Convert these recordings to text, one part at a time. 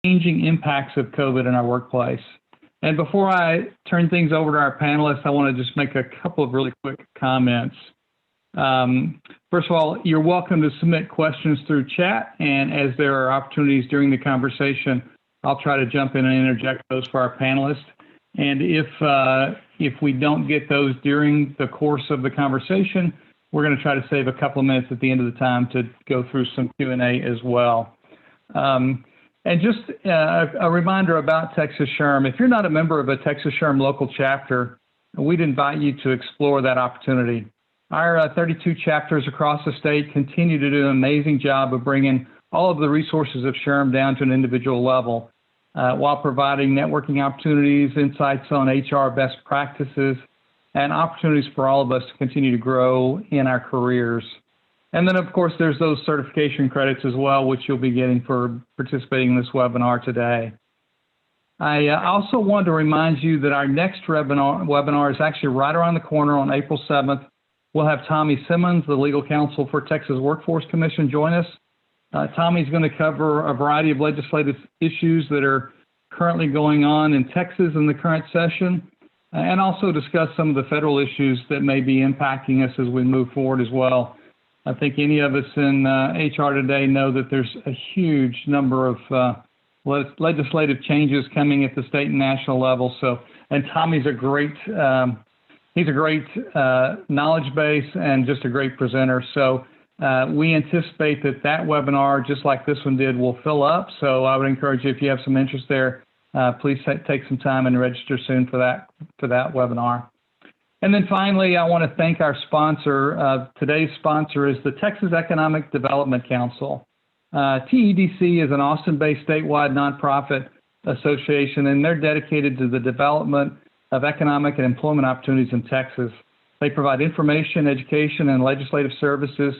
changing impacts of COVID in our workplace. And before I turn things over to our panelists, I want to just make a couple of really quick comments. First of all, you're welcome to submit questions through chat, and as there are opportunities during the conversation, I'll try to jump in and interject those for our panelists. And if we don't get those during the course of the conversation, we're going to try to save a couple of minutes at the end of the time to go through some Q&A as well. And just a reminder about Texas SHRM. If you're not a member of a Texas SHRM local chapter, we'd invite you to explore that opportunity. Our 32 chapters across the state continue to do an amazing job of bringing all of the resources of SHRM down to an individual level, while providing networking opportunities, insights on HR best practices, and opportunities for all of us to continue to grow in our careers. And then, of course, there's those certification credits as well, which you'll be getting for participating in this webinar today. I also want to remind you that our next webinar is actually right around the corner on April 7th. We'll have Tommy Simmons, the legal counsel for Texas Workforce Commission, join us. Tommy's going to cover a variety of legislative issues that are currently going on in Texas in the current session, and also discuss some of the federal issues that may be impacting us as we move forward as well. I think any of us in HR today know that there's a huge number of legislative changes coming at the state and national level. So, and Tommy's a great, he's a great knowledge base and just a great presenter. So we anticipate that that webinar, just like this one did, will fill up. So I would encourage you, if you have some interest there, please take some time and register soon for that webinar. And then finally, I want to thank our sponsor. Today's sponsor is the Texas Economic Development Council. TEDC is an Austin-based statewide nonprofit association, and they're dedicated to the development of economic and employment opportunities in Texas. They provide information, education, and legislative services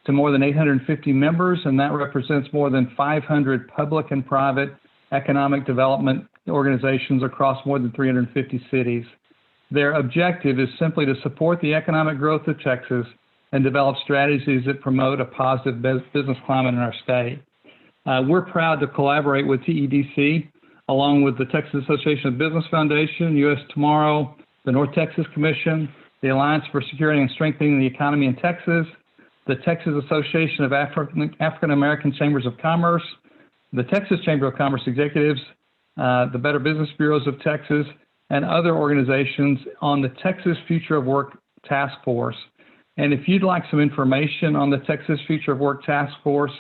to more than 850 members, and that represents more than 500 public and private economic development organizations across more than 350 cities. Their objective is simply to support the economic growth of Texas and develop strategies that promote a positive business climate in our state. We're proud to collaborate with TEDC, along with the Texas Association of Business Foundation, US Tomorrow, the North Texas Commission, the Alliance for Security and Strengthening the Economy in Texas, the Texas Association of African American Chambers of Commerce, the Texas Chamber of Commerce Executives, the Better Business Bureaus of Texas, and other organizations on the Texas Future of Work Task Force. And if you'd like some information on the Texas Future of Work Task Force,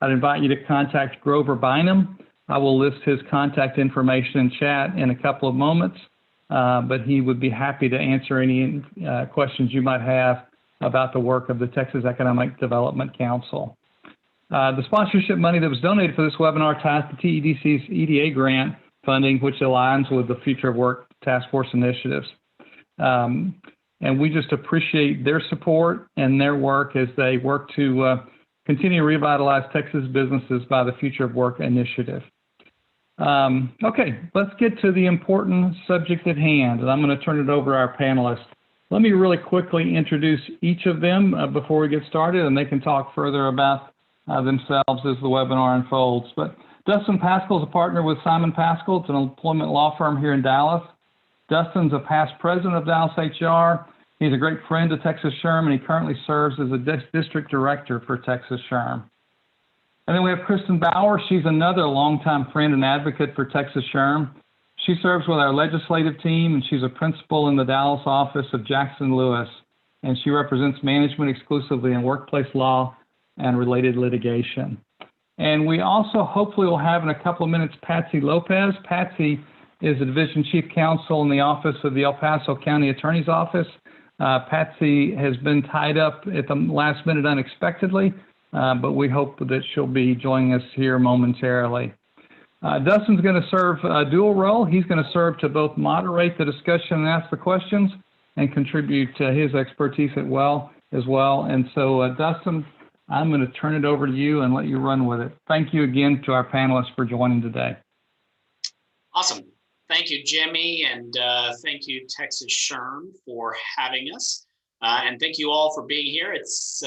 I'd invite you to contact Grover Bynum. I will list his contact information in chat in a couple of moments, but he would be happy to answer any questions you might have about the work of the Texas Economic Development Council. The sponsorship money that was donated for this webinar ties to TEDC's EDA grant funding, which aligns with the Future of Work Task Force initiatives. And we just appreciate their support and their work as they work to continue to revitalize Texas businesses by the Future of Work initiative. Okay, let's get to the important subject at hand, and I'm going to turn it over to our panelists. Let me really quickly introduce each of them before we get started, and they can talk further about themselves as the webinar unfolds. But Dustin Paschal is a partner with Simon Paschal. It's an employment law firm here in Dallas. Dustin's a past president of Dallas HR. He's a great friend to Texas SHRM, and he currently serves as a district director for Texas SHRM. And then we have Kristen Bauer. She's another longtime friend and advocate for Texas SHRM. She serves with our legislative team, and she's a principal in the Dallas office of Jackson Lewis, and she represents management exclusively in workplace law and related litigation. And we also hopefully will have in a couple of minutes Patsy Lopez. Patsy is the Division Chief Counsel in the office of the El Paso County Attorney's Office. Patsy has been tied up at the last minute unexpectedly, but we hope that she'll be joining us here momentarily. Dustin's going to serve a dual role. He's going to serve to both moderate the discussion and ask the questions and contribute his expertise as well. And so, Dustin, I'm going to turn it over to you and let you run with it. Thank you again to our panelists for joining today. Awesome. Thank you, Jimmy, and thank you, Texas SHRM, for having us. And thank you all for being here. It's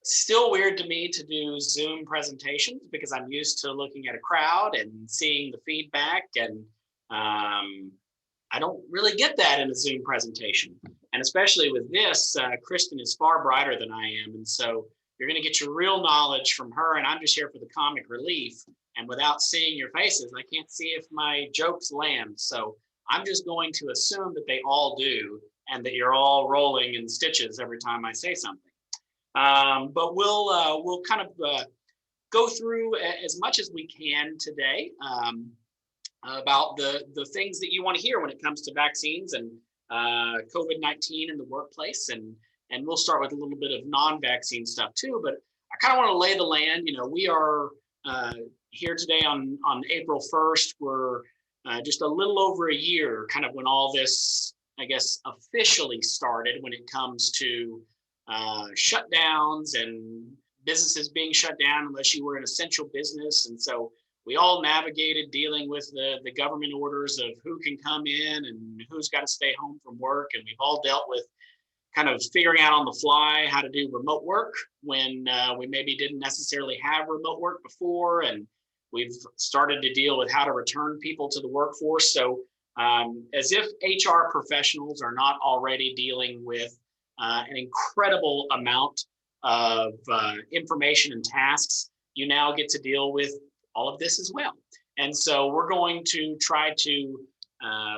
Still weird to me to do Zoom presentations because I'm used to looking at a crowd and seeing the feedback, and I don't really get that in a Zoom presentation. And especially with this, Kristen is far brighter than I am, and so you're going to get your real knowledge from her, and I'm just here for the comic relief. And without seeing your faces, I can't see if my jokes land. So I'm just going to assume that they all do, and that you're all rolling in stitches every time I say something. But we'll kind of go through as much as we can today about the things that you want to hear when it comes to vaccines and COVID-19 in the workplace, and we'll start with a little bit of non-vaccine stuff too. But I kind of want to lay the land. We are here today on April 1st. We're just a little over a year, kind of when all this, I guess, officially started when it comes to shutdowns and businesses being shut down unless you were an essential business. And so we all navigated dealing with the government orders of who can come in and who's got to stay home from work. And we've all dealt with kind of figuring out on the fly how to do remote work when we maybe didn't necessarily have remote work before. And we've started to deal with how to return people to the workforce. So as if HR professionals are not already dealing with an incredible amount of information and tasks, you now get to deal with all of this as well. And so we're going to try to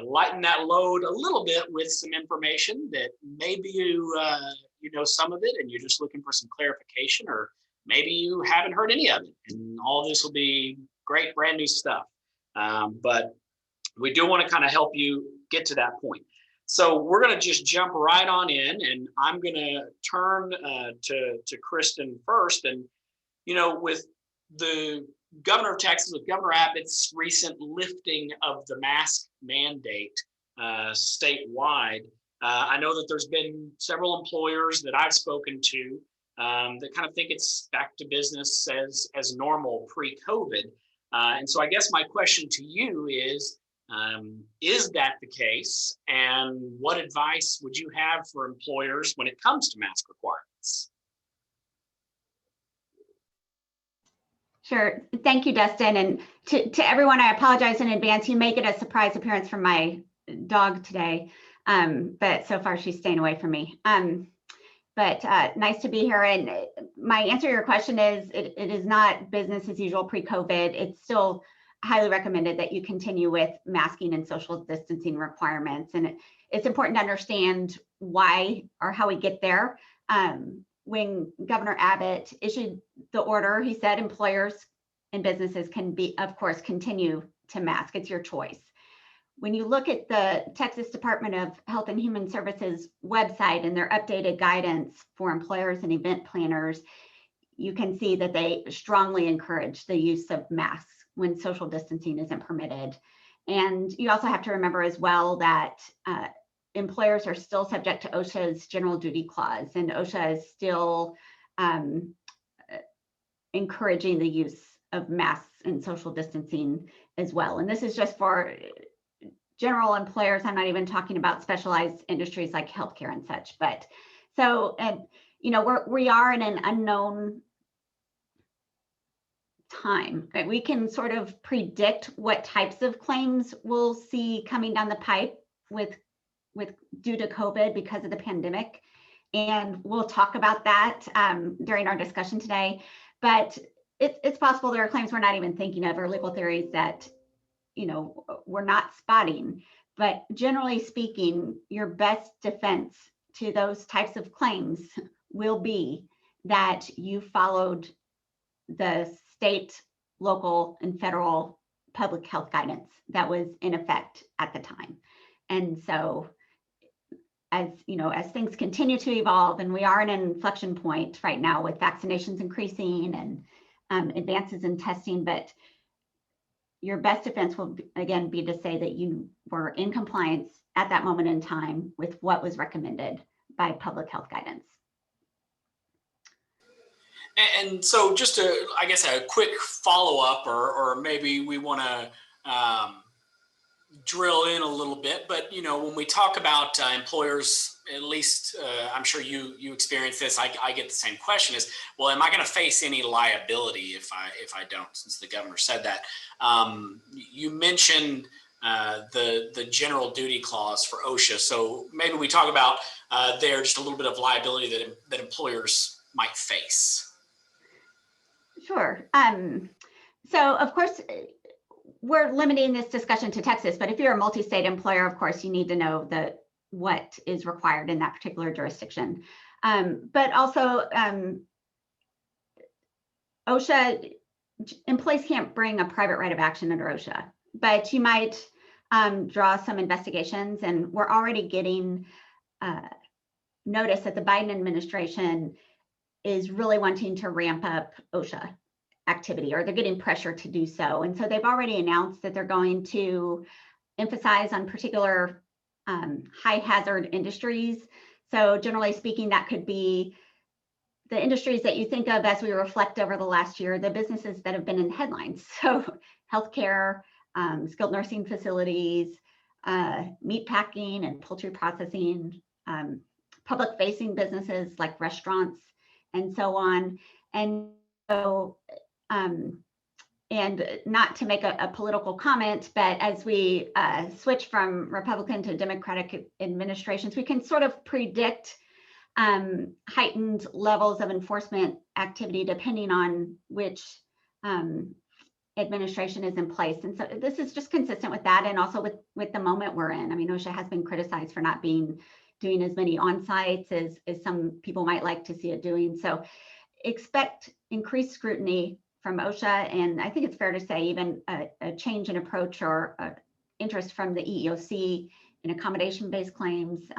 lighten that load a little bit with some information that maybe you know some of it and you're just looking for some clarification, or maybe you haven't heard any of it, and all of this will be great brand new stuff. But we do want to kind of help you get to that point. So we're going to just jump right on in, and I'm going to turn to Kristen first. And with the governor of Texas, with Governor Abbott's recent lifting of the mask mandate statewide, I know that there's been several employers that I've spoken to that kind of think it's back to business as normal pre-COVID. And so I guess my question to you is that the case? And what advice would you have for employers when it comes to mask requirements? Sure. Thank you, Dustin. And to everyone, I apologize in advance. You may get a surprise appearance from my dog today, but so far she's staying away from me. But nice to be here. And my answer to your question is it is not business as usual pre-COVID. It's still highly recommended that you continue with masking and social distancing requirements. And it's important to understand why or how we get there. When Governor Abbott issued the order, he said employers and businesses can of course, continue to mask. It's your choice. When you look at the Texas Department of Health and Human Services website and their updated guidance for employers and event planners, you can see that they strongly encourage the use of masks when social distancing isn't permitted. And you also have to remember as well that employers are still subject to OSHA's general duty clause, and OSHA is still encouraging the use of masks and social distancing as well. And this is just for general employers. I'm not even talking about specialized industries like healthcare and such. But so, and we are in an unknown time. We can sort of predict what types of claims we'll see coming down the pipe with due to COVID because of the pandemic. And we'll talk about that during our discussion today. But it's possible there are claims we're not even thinking of, or legal theories that we're not spotting. But generally speaking, your best defense to those types of claims will be that you followed the state, local, and federal public health guidance that was in effect at the time. And so as things continue to evolve, and we are in an inflection point right now with vaccinations increasing and advances in testing, but your best defense will again be to say that you were in compliance at that moment in time with what was recommended by public health guidance. And so just I guess a quick follow-up, or maybe we want to drill in a little bit, but when we talk about employers, at least I'm sure you experience this. I get the same question: is, well, am I going to face any liability if I don't? Since the governor said that, you mentioned the general duty clause for OSHA. So maybe we talk about there just a little bit of liability that employers might face. Sure. So of course, we're limiting this discussion to Texas, but if you're a multi-state employer, of course, you need to know what is required in that particular jurisdiction. But also, OSHA, employees can't bring a private right of action under OSHA, but you might draw some investigations, and we're already getting notice that the Biden administration is really wanting to ramp up OSHA activity, or they're getting pressure to do so. And so they've already announced that they're going to emphasize on particular high hazard industries. So generally speaking, that could be the industries that you think of as we reflect over the last year, the businesses that have been in headlines. So healthcare, skilled nursing facilities, meat packing and poultry processing, public facing businesses like restaurants and so on. And so, and not to make a political comment, but as we switch from Republican to Democratic administrations, we can sort of predict heightened levels of enforcement activity depending on which administration is in place. And so this is just consistent with that, and also with the moment we're in. I mean, OSHA has been criticized for not doing as many on-sites as some people might like to see it doing. So expect increased scrutiny from OSHA, and I think it's fair to say even a change in approach or interest from the EEOC in accommodation-based claims,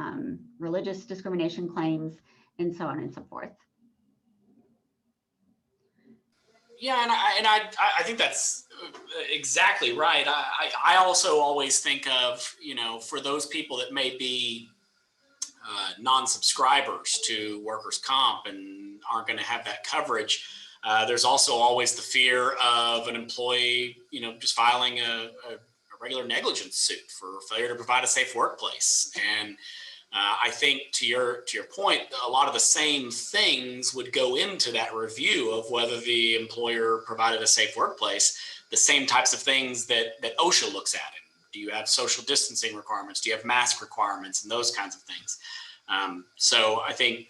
religious discrimination claims, and so on and so forth. Yeah, and I think that's exactly right. I also always think of, for those people that may be non-subscribers to workers' comp and aren't going to have that coverage. There's also always the fear of an employee, just filing a regular negligence suit for failure to provide a safe workplace. And I think to your point, a lot of the same things would go into that review of whether the employer provided a safe workplace. The same types of things that OSHA looks at. Do you have social distancing requirements? Do you have mask requirements and those kinds of things? So I think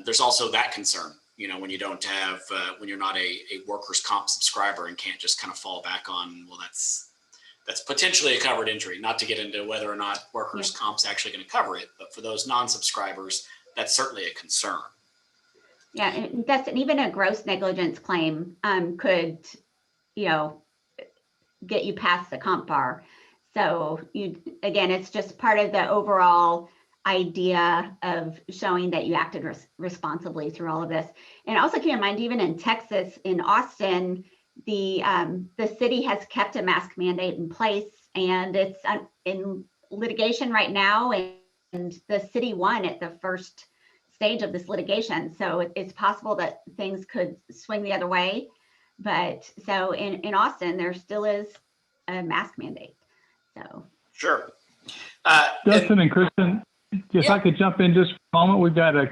there's also that concern, when you don't have, when you're not a workers' comp subscriber and can't just kind of fall back on, well, that's potentially a covered injury. Not to get into whether or not workers' comp's actually going to cover it, but for those non-subscribers, that's certainly a concern. Yeah, and that's even a gross negligence claim could, get you past the comp bar. So again, it's just part of the overall idea of showing that you acted responsibly through all of this. And also keep in mind, even in Texas, in Austin, the city has kept a mask mandate in place, and it's in litigation right now, and the city won at the first stage of this litigation. So it's possible that things could swing the other way. But so in Austin, there still is a mask mandate. So sure. Justin and Kristen, if I could jump in just for a moment, we've got a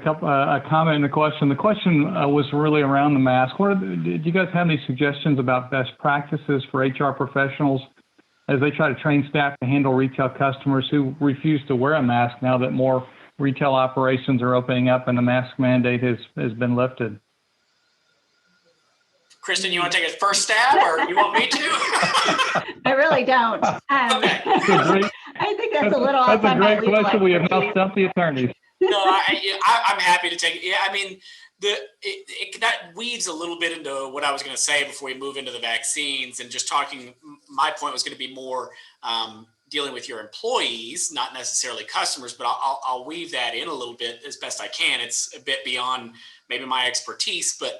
comment and a question. The question was really around the mask. Do you guys have any suggestions about best practices for HR professionals as they try to train staff to handle retail customers who refuse to wear a mask now that more retail operations are opening up and the mask mandate has been lifted? Kristen, you want to take a first stab, or you want me to? I really don't. I think that's a little. That's a great question. We have now stumped the attorneys. No, I'm happy to take it. Yeah, I mean, that weaves a little bit into what I was going to say before we move into the vaccines, and just talking. My point was going to be more dealing with your employees, not necessarily customers, but I'll weave that in a little bit as best I can. It's a bit beyond maybe my expertise, but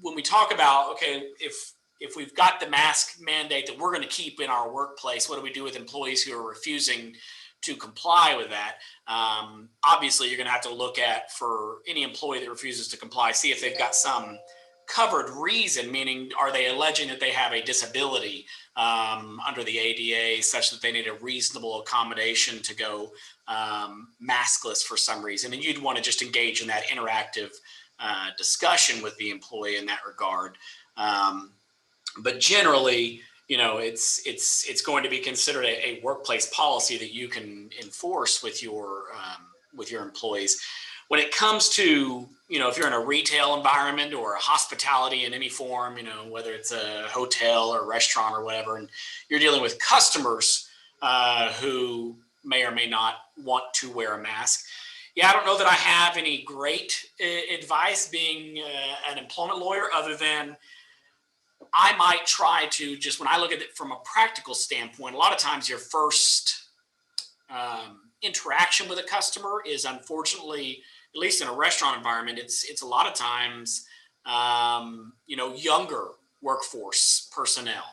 when we talk about, okay, if we've got the mask mandate that we're going to keep in our workplace, what do we do with employees who are refusing to comply with that? Obviously, you're going to have to look at, for any employee that refuses to comply, see if they've got some covered reason, meaning are they alleging that they have a disability under the ADA such that they need a reasonable accommodation to go maskless for some reason? And you'd want to just engage in that interactive discussion with the employee in that regard. But generally, it's going to be considered a workplace policy that you can enforce with your employees. When it comes to, if you're in a retail environment or a hospitality in any form, whether it's a hotel or restaurant or whatever, and you're dealing with customers who may or may not want to wear a mask. Yeah, I don't know that I have any great advice being an employment lawyer, other than I might try to, just when I look at it from a practical standpoint, a lot of times your first interaction with a customer is, unfortunately, at least in a restaurant environment, it's a lot of times, younger workforce personnel.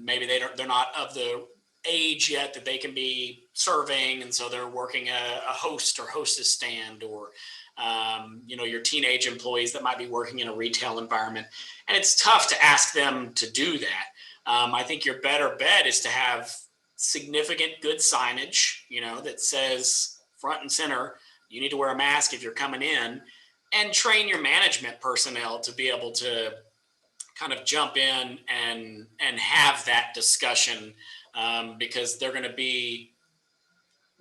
Maybe they're not of the age yet that they can be serving, and so they're working a host or hostess stand, or your teenage employees that might be working in a retail environment. And it's tough to ask them to do that. I think your better bet is to have significant good signage, that says front and center, you need to wear a mask if you're coming in, and train your management personnel to be able to kind of jump in and have that discussion, because they're going to be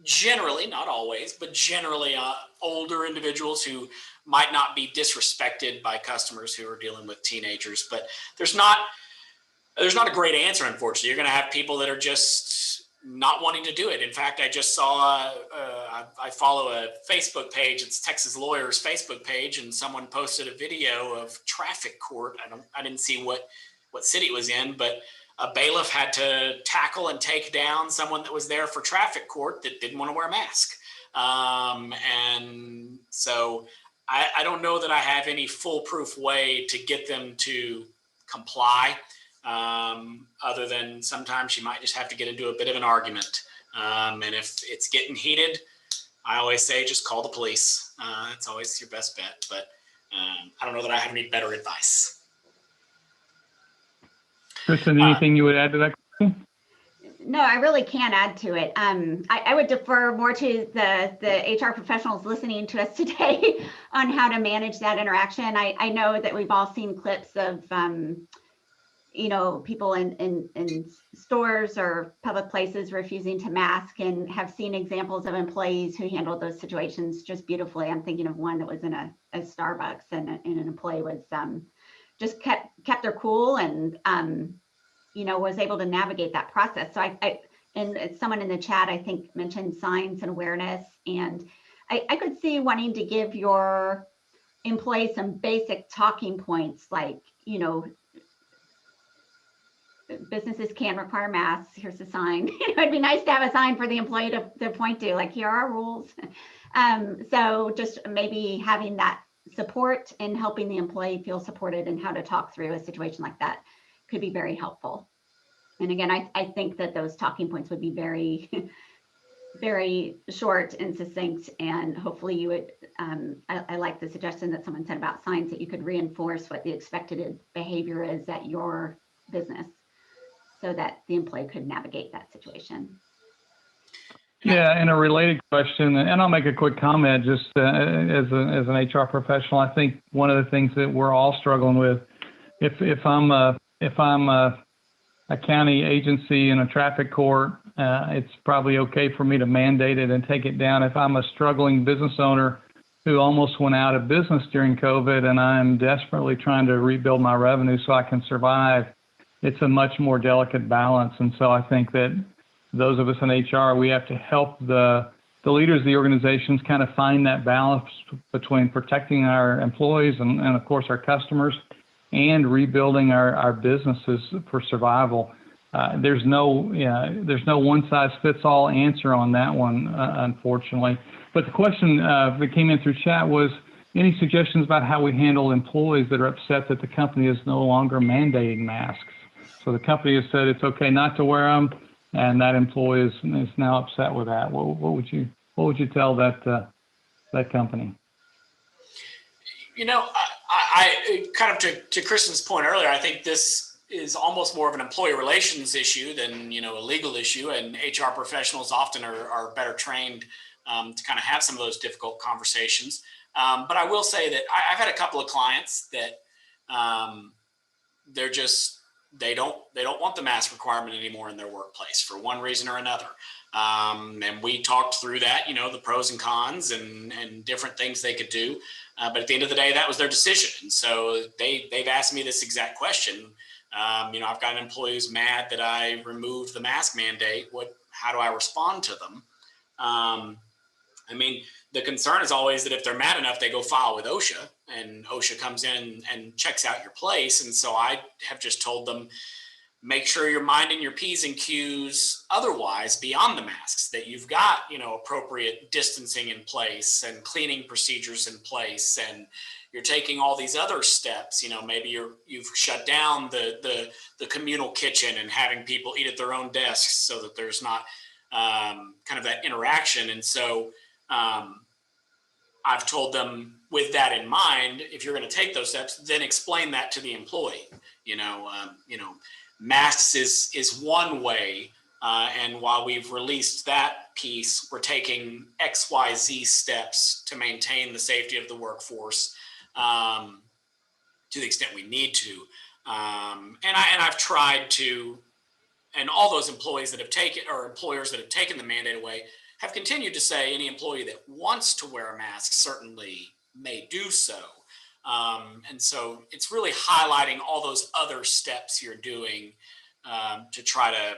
generally, not always, but generally older individuals who might not be disrespected by customers who are dealing with teenagers. But there's not a great answer, unfortunately. You're going to have people that are just not wanting to do it. In fact, I just saw, I follow a Facebook page. It's Texas Lawyers Facebook page, and someone posted a video of traffic court. I didn't see what city it was in, but a bailiff had to tackle and take down someone that was there for traffic court that didn't want to wear a mask. And so I don't know that I have any foolproof way to get them to comply, other than sometimes you might just have to get into a bit of an argument. And if it's getting heated, I always say just call the police. It's always your best bet. But I don't know that I have any better advice. Kristen, anything you would add to that question? No, I really can't add to it. I would defer more to the HR professionals listening to us today on how to manage that interaction. I know that we've all seen clips of, people in stores or public places refusing to mask, and have seen examples of employees who handled those situations just beautifully. I'm thinking of one that was in a Starbucks, and an employee was just kept their cool and, was able to navigate that process. So and someone in the chat, I think, mentioned signs and awareness. And I could see wanting to give your employees some basic talking points, like, businesses can require masks. Here's a sign. It'd be nice to have a sign for the employee to point to, like, here are our rules. So just maybe having that support and helping the employee feel supported in how to talk through a situation like that could be very helpful. And again, I think that those talking points would be very, very short and succinct, and hopefully you would, I like the suggestion that someone said about signs, that you could reinforce what the expected behavior is at your business so that the employee could navigate that situation. Yeah, and a related question, and I'll make a quick comment just as an HR professional. I think one of the things that we're all struggling with, if I'm a county agency in a traffic court, it's probably okay for me to mandate it and take it down. If I'm a struggling business owner who almost went out of business during COVID and I'm desperately trying to rebuild my revenue so I can survive, it's a much more delicate balance. And so I think that those of us in HR, we have to help the leaders of the organizations kind of find that balance between protecting our employees and of course our customers, and rebuilding our businesses for survival. There's no one size fits all answer on that one, unfortunately. But the question that came in through chat was, any suggestions about how we handle employees that are upset that the company is no longer mandating masks? So the company has said it's okay not to wear them, and that employee is now upset with that. What would you tell that company? I kind of to Kristen's point earlier, I think this is almost more of an employee relations issue than, you know, a legal issue, and HR professionals often are better trained to kind of have some of those difficult conversations. But I will say that I've had a couple of clients that they don't want the mask requirement anymore in their workplace for one reason or another. And we talked through that, you know, the pros and cons and different things they could do. But at the end of the day, that was their decision. And so they've asked me this exact question. You know, I've got an employee who's mad that I removed the mask mandate. How do I respond to them? I mean, the concern is always that if they're mad enough, they go file with OSHA, and OSHA comes in and checks out your place. And so I have just told them, make sure you're minding your P's and Q's otherwise beyond the masks, that you've got, you know, appropriate distancing in place and cleaning procedures in place, and you're taking all these other steps. You know, maybe you've shut down the communal kitchen and having people eat at their own desks so that there's not kind of that interaction. And so I've told them, with that in mind, if you're going to take those steps, then explain that to the employee. You know, masks is one way, and while we've released that piece, we're taking XYZ steps to maintain the safety of the workforce to the extent we need to. And I've tried to, and all those employees that have taken, or employers that have taken the mandate away, have continued to say any employee that wants to wear a mask certainly may do so. And so it's really highlighting all those other steps you're doing to try to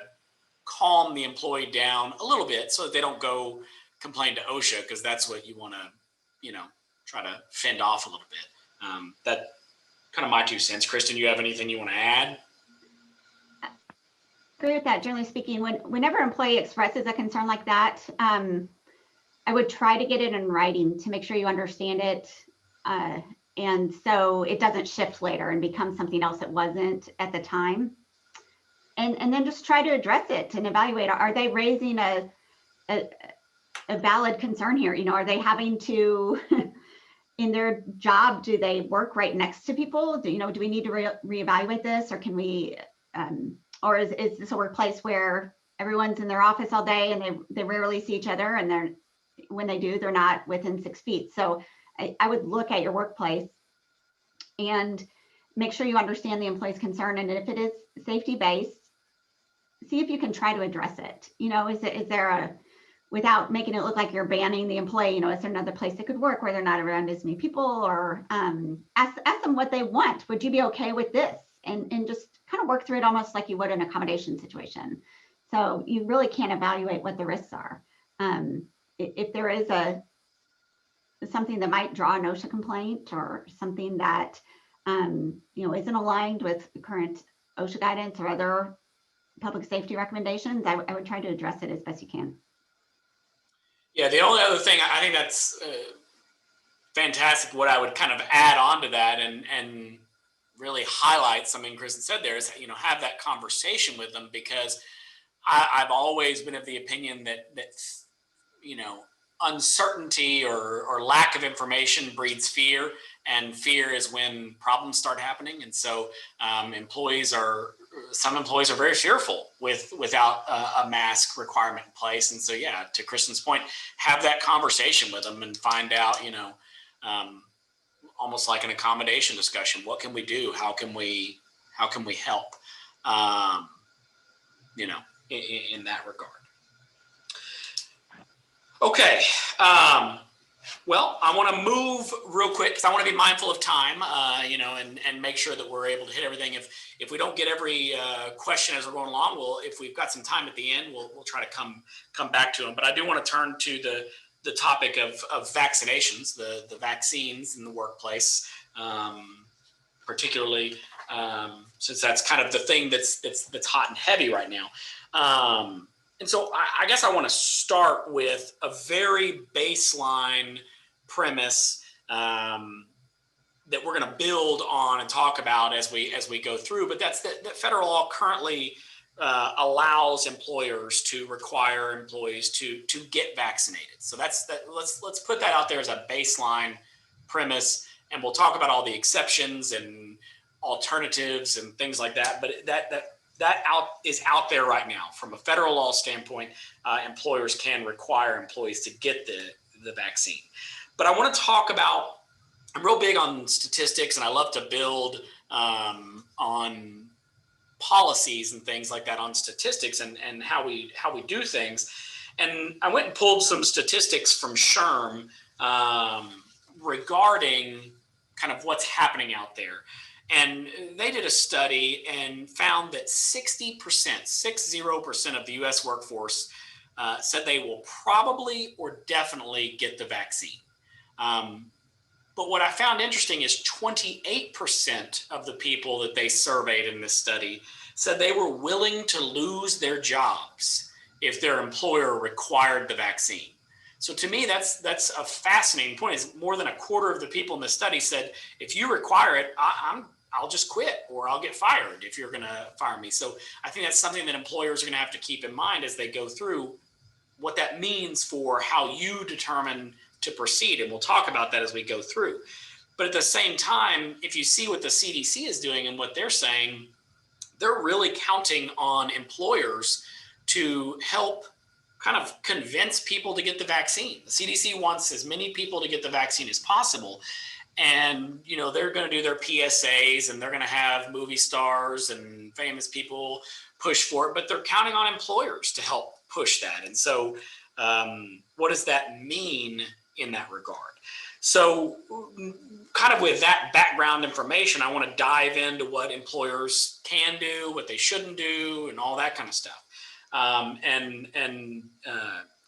calm the employee down a little bit so that they don't go complain to OSHA, because that's what you want to, you know, try to fend off a little bit. That kind of my 2 cents. Kristen, you have anything you want to add? Agree with that. Generally speaking, whenever an employee expresses a concern like that, I would try to get it in writing to make sure you understand it. And so it doesn't shift later and become something else it wasn't at the time. And then just try to address it and evaluate, are they raising a valid concern here? You know, are they having to, in their job, do they work right next to people? Do we need to reevaluate this, or can we, or is this a workplace where everyone's in their office all day and they rarely see each other, and when they do, they're not within 6 feet? So I would look at your workplace and make sure you understand the employee's concern. And if it is safety-based, see if you can try to address it. You know, is there without making it look like you're banning the employee, you know, is there another place they could work where they're not around as many people? Or ask them what they want. Would you be okay with this? And just kind of work through it almost like you would an accommodation situation. So you really can't evaluate what the risks are. If there is something that might draw an OSHA complaint, or something that you know, isn't aligned with current OSHA guidance or other public safety recommendations, I would try to address it as best you can. Yeah, the only other thing, I think that's fantastic, what I would kind of add on to that and really highlight something Kristen said there is, you know, have that conversation with them, because I've always been of the opinion that you know, uncertainty or lack of information breeds fear, and fear is when problems start happening. And so some employees are very fearful without a mask requirement in place. And so, yeah, to Kristen's point, have that conversation with them and find out, you know, almost like an accommodation discussion. What can we do? How can we help? You know, in that regard. Okay. Well, I want to move real quick because I want to be mindful of time, you know, and make sure that we're able to hit everything. If we don't get every question as we're going along, if we've got some time at the end, we'll try to come back to them. But I do want to turn to the topic of vaccinations, the vaccines in the workplace, particularly since that's kind of the thing that's hot and heavy right now. And so I guess I want to start with a very baseline premise that we're going to build on and talk about as we go through. But that's that federal law currently allows employers to require employees to get vaccinated. So that's that. Let's put that out there as a baseline premise. and we'll talk about all the exceptions and alternatives and things like that. But that is out there right now. From a federal law standpoint, employers can require employees to get the vaccine. But I want to talk about, I'm real big on statistics, and I love to build on policies and things like that on statistics and how we do things. And I went and pulled some statistics from SHRM regarding kind of what's happening out there. And they did a study and found that 60% of the US workforce said they will probably or definitely get the vaccine. But what I found interesting is 28% of the people that they surveyed in this study said they were willing to lose their jobs if their employer required the vaccine. So to me, that's a fascinating point. Is more than a quarter of the people in the study said, if you require it, I'll just quit, or I'll get fired if you're going to fire me. So I think that's something that employers are going to have to keep in mind as they go through what that means for how you determine to proceed. And we'll talk about that as we go through. But at the same time, if you see what the CDC is doing and what they're saying, they're really counting on employers to help kind of convince people to get the vaccine. The CDC wants as many people to get the vaccine as possible. And, you know, they're going to do their PSAs, and they're going to have movie stars and famous people push for it, but they're counting on employers to help push that. And so what does that mean in that regard? So kind of with that background information, I want to dive into what employers can do, what they shouldn't do, and all that kind of stuff.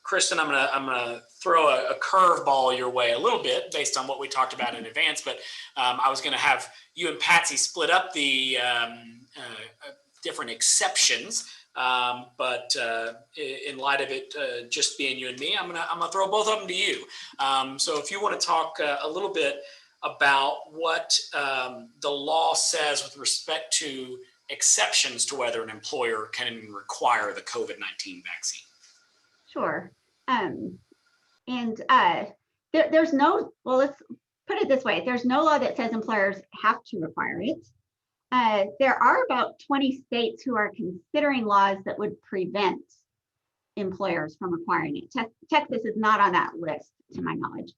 Kristen, I'm gonna throw a curveball your way a little bit based on what we talked about in advance, but I was gonna have you and Patsy split up the different exceptions. But in light of it just being you and me, I'm gonna throw both of them to you. So if you want to talk a little bit about what the law says with respect to exceptions to whether an employer can require the COVID-19 vaccine. Sure. There's no, well, let's put it this way. There's no law that says employers have to require it. There are about 20 states who are considering laws that would prevent employers from requiring it. Texas is not on that list, to my knowledge.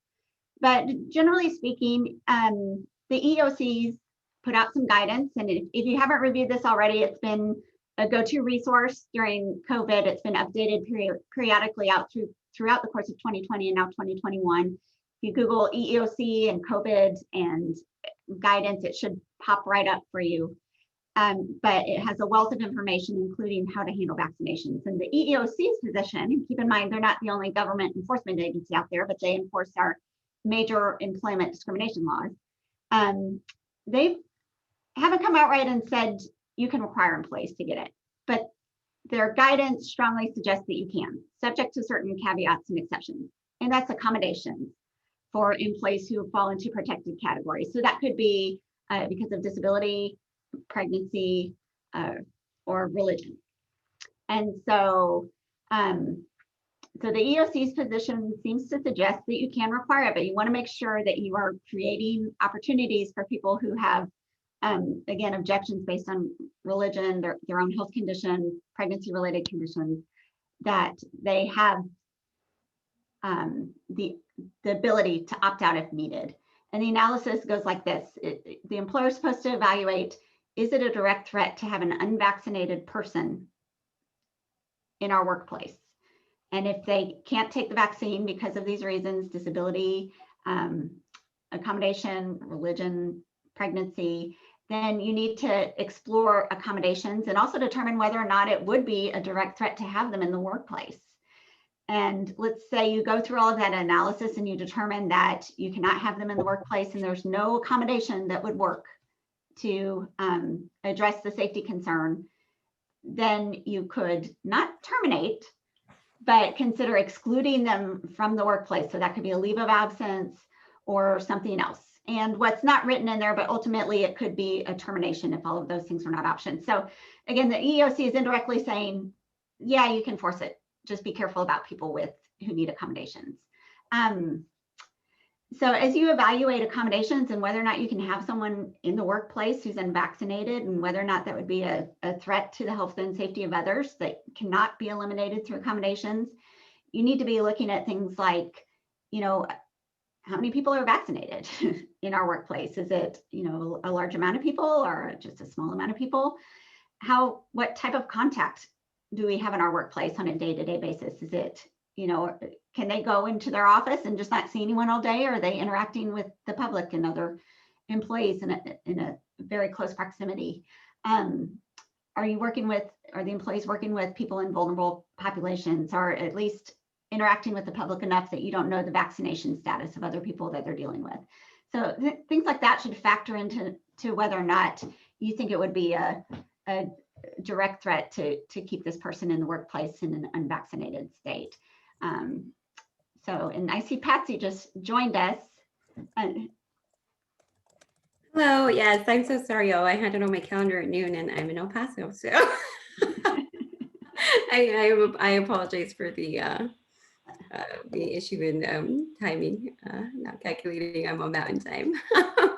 But generally speaking, the EOCs put out some guidance. And if you haven't reviewed this already, it's been a go-to resource during COVID. It's been updated periodically throughout the course of 2020 and now 2021. If you Google EEOC and COVID and guidance, it should pop right up for you. But it has a wealth of information, including how to handle vaccinations. And the EEOC's position, and keep in mind, they're not the only government enforcement agency out there, but they enforce our major employment discrimination laws. They haven't come out right and said you can require employees to get it, but their guidance strongly suggests that you can, subject to certain caveats and exceptions. And that's accommodations for employees who fall into protected categories. So that could be because of disability, pregnancy, or religion. And so, so the EOC's position seems to suggest that you can require it, but you want to make sure that you are creating opportunities for people who have, again, objections based on religion, their own health condition, pregnancy-related conditions, that they have the ability to opt out if needed. And the analysis goes like this. The employer is supposed to evaluate, is it a direct threat to have an unvaccinated person in our workplace? And if they can't take the vaccine because of these reasons, disability, accommodation, religion, pregnancy, then you need to explore accommodations and also determine whether or not it would be a direct threat to have them in the workplace. And let's say you go through all of that analysis and you determine that you cannot have them in the workplace and there's no accommodation that would work to address the safety concern, then you could not terminate, but consider excluding them from the workplace. So that could be a leave of absence or something else. And what's not written in there, but ultimately it could be a termination if all of those things are not options. So again, the EEOC is indirectly saying, yeah, you can force it. Just be careful about people who need accommodations. So as you evaluate accommodations and whether or not you can have someone in the workplace who's unvaccinated and whether or not that would be a threat to the health and safety of others that cannot be eliminated through accommodations, you need to be looking at things like, how many people are vaccinated in our workplace? Is it, a large amount of people or just a small amount of people? What type of contact do we have in our workplace on a day-to-day basis? Is it, can they go into their office and just not see anyone all day? Or are they interacting with the public and other employees in a very close proximity? Are the employees working with people in vulnerable populations, or at least interacting with the public enough that you don't know the vaccination status of other people that they're dealing with? So things like that should factor into whether or not you think it would be a direct threat to keep this person in the workplace in an unvaccinated state. And I see Patsy just joined us. Hello, yes, I'm so sorry. I had it on my calendar at noon and I'm in El Paso, so I apologize for the issue in timing, not calculating I'm on Mountain Time.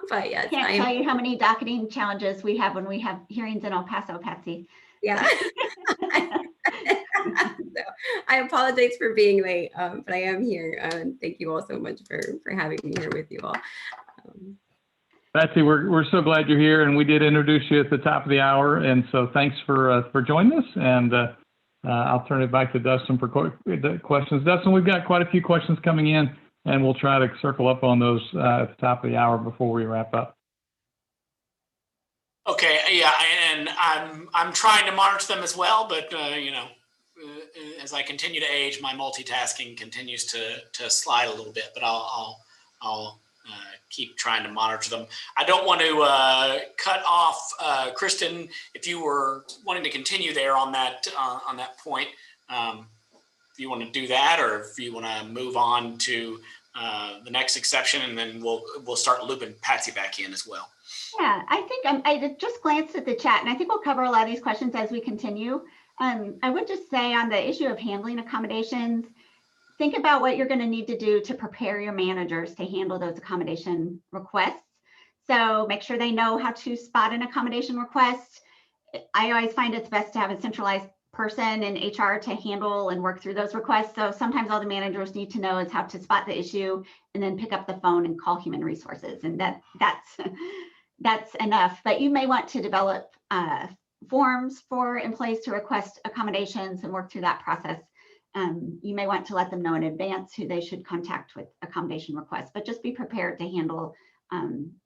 But yes, I can't tell you how many docketing challenges we have when we have hearings in El Paso, Patsy. Yeah. So, I apologize for being late, but I am here. Thank you all so much for having me here with you all. Patsy, we're so glad you're here, and we did introduce you at the top of the hour, and so thanks for joining us. And I'll turn it back to Dustin for questions. Dustin, we've got quite a few questions coming in, and we'll try to circle up on those at the top of the hour before we wrap up. Okay, yeah, and I'm trying to monitor them as well, but as I continue to age, my multitasking continues to slide a little bit. But I'll keep trying to monitor them. I don't want to cut off Kristen. If you were wanting to continue there on that point, if you want to do that, or if you want to move on to the next exception, and then we'll start looping Patsy back in as well. Yeah, I think I just glanced at the chat, and I think we'll cover a lot of these questions as we continue. I would just say on the issue of handling accommodations, think about what you're going to need to do to prepare your managers to handle those accommodation requests. So make sure they know how to spot an accommodation request. I always find it's best to have a centralized person in HR to handle and work through those requests. So sometimes all the managers need to know is how to spot the issue and then pick up the phone and call human resources. And that's enough. But you may want to develop forms for employees to request accommodations and work through that process. You may want to let them know in advance who they should contact with accommodation requests, but just be prepared to handle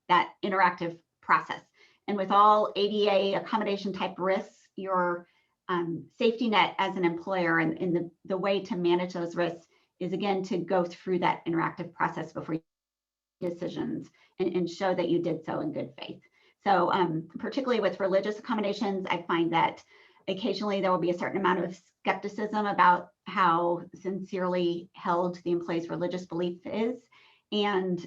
that interactive process. And with all ADA accommodation type risks, your safety net as an employer and the way to manage those risks is, again, to go through that interactive process before you make decisions and show that you did so in good faith. So particularly with religious accommodations, I find that occasionally there will be a certain amount of skepticism about how sincerely held the employee's religious belief is. And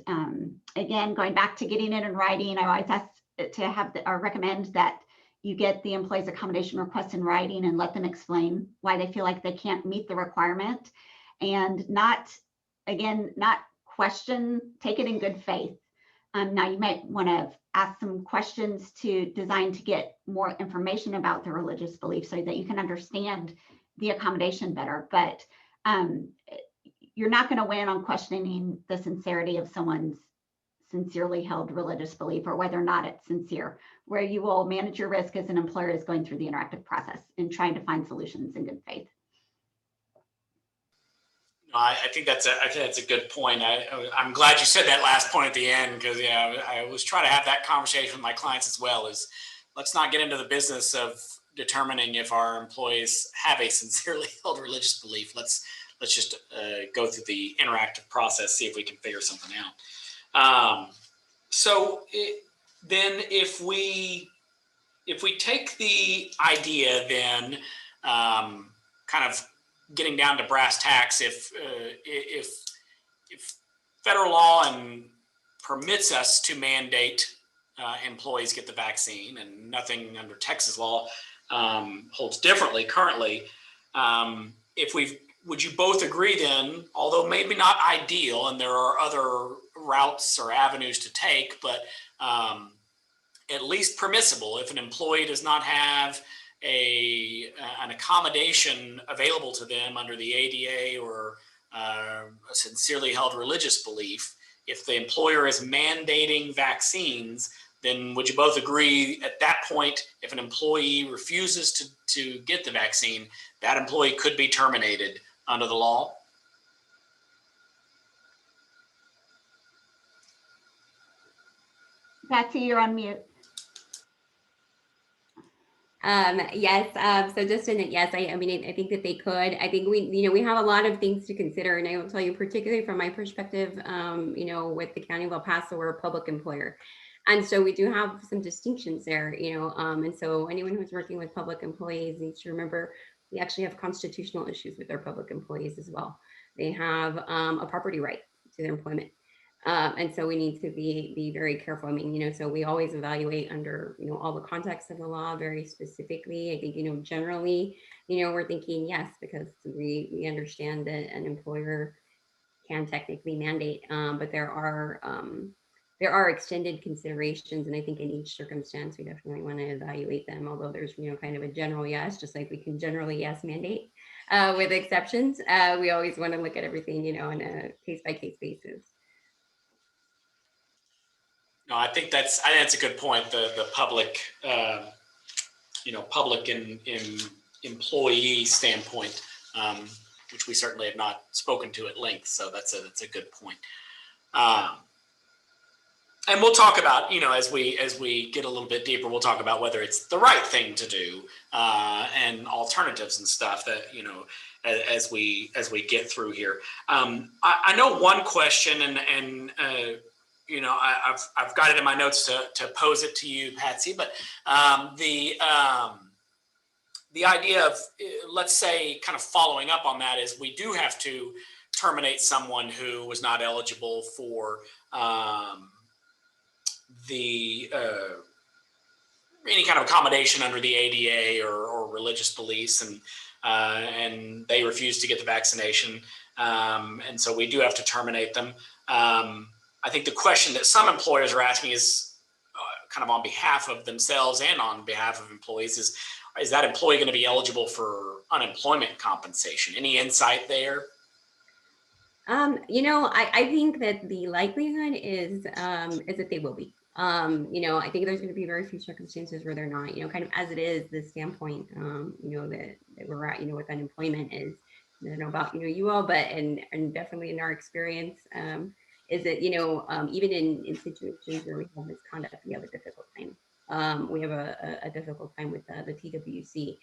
again, going back to getting it in writing, I always ask to have or recommend that you get the employee's accommodation request in writing and let them explain why they feel like they can't meet the requirement, and not question, take it in good faith. Now you might want to ask some questions designed to get more information about the religious belief so that you can understand the accommodation better. But you're not going to win on questioning the sincerity of someone's sincerely held religious belief or whether or not it's sincere. Where you will manage your risk as an employer is going through the interactive process and trying to find solutions in good faith. I think that's a good point. I'm glad you said that last point at the end, because I was trying to have that conversation with my clients as well. Is let's not get into the business of determining if our employees have a sincerely held religious belief. Let's just go through the interactive process, see if we can figure something out. Then if we take the idea, then kind of getting down to brass tacks, if federal law permits us to mandate employees get the vaccine, and nothing under Texas law holds differently currently, would you both agree then, although maybe not ideal, and there are other routes or avenues to take, but at least permissible. If an employee does not have an accommodation available to them under the ADA or a sincerely held religious belief, if the employer is mandating vaccines, then would you both agree at that point, if an employee refuses to get the vaccine, that employee could be terminated under the law? Betsy, you're on mute. Yes. So just in it, yes, I mean, I think that they could. I think we have a lot of things to consider, and I will tell you, particularly from my perspective, with the County of El Paso, we're a public employer, and so we do have some distinctions there, and so anyone who's working with public employees needs to remember we actually have constitutional issues with our public employees as well. They have a property right to their employment. And so we need to be very careful. I mean, so we always evaluate under, all the context of the law very specifically. I think, generally, we're thinking yes, because we understand that an employer can technically mandate, but there are extended considerations. And I think in each circumstance, we definitely want to evaluate them, although there's, kind of a general yes, just like we can generally yes mandate with exceptions. We always want to look at everything, on a case-by-case basis. No, I think that's a good point. The public, public and employee standpoint, which we certainly have not spoken to at length. So that's a good point. And we'll talk about, as we get a little bit deeper, we'll talk about whether it's the right thing to do and alternatives and stuff that, as we get through here. I know one question, and I've got it in my notes to pose it to you, Patsy, but the idea of, let's say, kind of following up on that is we do have to terminate someone who was not eligible for any kind of accommodation under the ADA or religious beliefs, and they refuse to get the vaccination, and so we do have to terminate them. I think the question that some employers are asking is kind of on behalf of themselves and on behalf of employees is that employee going to be eligible for unemployment compensation? Any insight there? I think that the likelihood is that they will be. I think there's going to be very few circumstances where they're not, kind of as it is, the standpoint, that we're at, with unemployment is, I don't know about, you all, but, and definitely in our experience, is that, even in situations where we have misconduct, we have a difficult time. We have a difficult time with the TWC.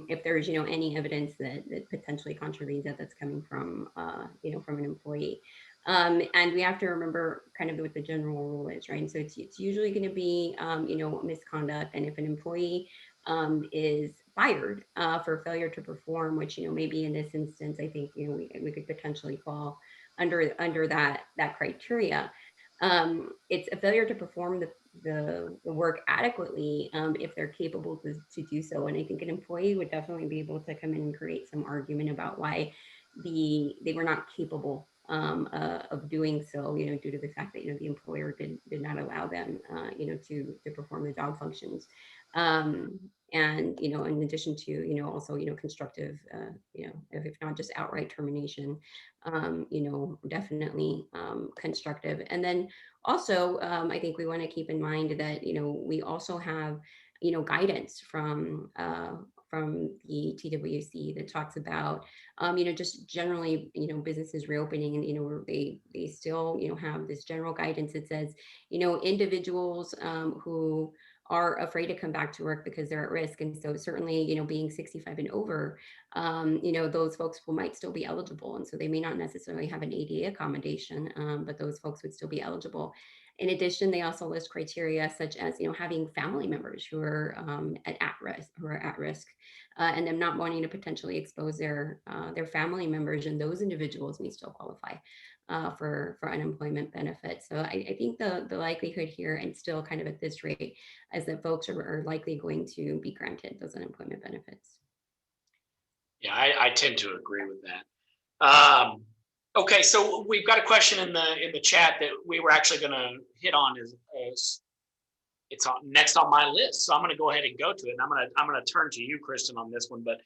If there's, any evidence that potentially contravenes that's coming from, from an employee. And we have to remember kind of what the general rule is, right? And so it's usually going to be, misconduct. And if an employee is fired for failure to perform, which, maybe in this instance, I think, we could potentially fall under that criteria. It's a failure to perform the work adequately if they're capable to do so. And I think an employee would definitely be able to come in and create some argument about why they were not capable of doing so, due to the fact that, the employer did not allow them, to perform the job functions. And, in addition to, also, constructive, if not just outright termination, definitely constructive. And then also, I think we want to keep in mind that, we also have, guidance from the TWC that talks about, just generally, businesses reopening, and, where they still, have this general guidance that says, individuals who are afraid to come back to work because they're at risk. And so certainly, being 65 and over, those folks might still be eligible. And so they may not necessarily have an ADA accommodation, but those folks would still be eligible. In addition, they also list criteria such as, having family members who are at risk, and them not wanting to potentially expose their family members, and those individuals may still qualify for unemployment benefits. So I think the likelihood here, and still kind of at this rate, is that folks are likely going to be granted those unemployment benefits. Yeah, I tend to agree with that. Okay, so we've got a question in the chat that we were actually going to hit on as it's on next on my list. So I'm going to go ahead and go to it. And I'm going to turn to you, Kristen, on this one. But